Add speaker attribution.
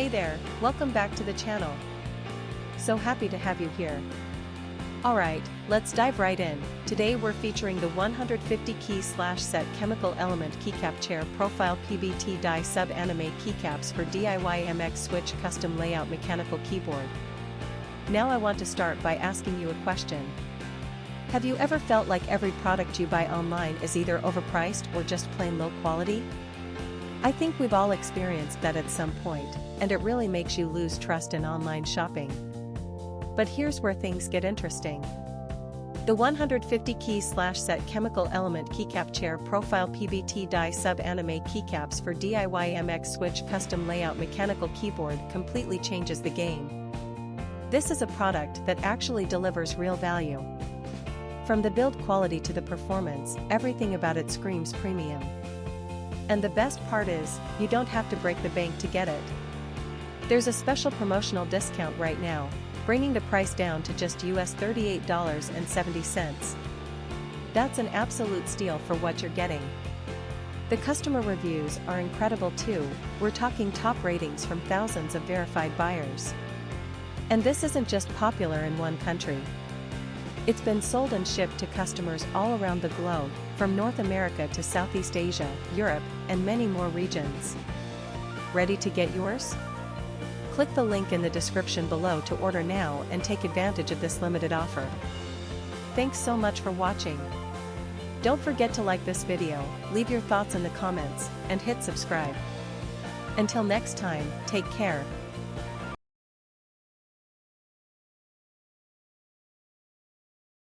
Speaker 1: Hey there, welcome back to the channel. So happy to have you here. Alright, let's dive right in. Today we're featuring the 150 key/set chemical element Keycap Cherr profile PBT die sub-anime keycaps for DIY MX switch custom layout mechanical keyboard. Now I want to start by asking you a question. Have you ever felt like every product you buy online is either overpriced or just plain low quality? I think we've all experienced that at some point, and it really makes you lose trust in online shopping. But here's where things get interesting. The 150 key/set chemical element Keycap Cherr profile PBT die sub-anime keycaps for DIY MX switch custom layout mechanical keyboard completely changes the game. This is a product that actually delivers real value. From the build quality to the performance, everything about it screams premium. And the best part is, you don't have to break the bank to get it. There's a special promotional discount right now, bringing the price down to just US $38.70. That's an absolute steal for what you're getting. The customer reviews are incredible too. We're talking top ratings from thousands of verified buyers. And this isn't just popular in one country. It's been sold and shipped to customers all around the globe, from North America to Southeast Asia, Europe, and many more regions. Ready to get yours? Click the link in the description below to order now and take advantage of this limited offer. Thanks so much for watching. Don't forget to like this video, leave your thoughts in the comments, and hit subscribe. Until next time, take care.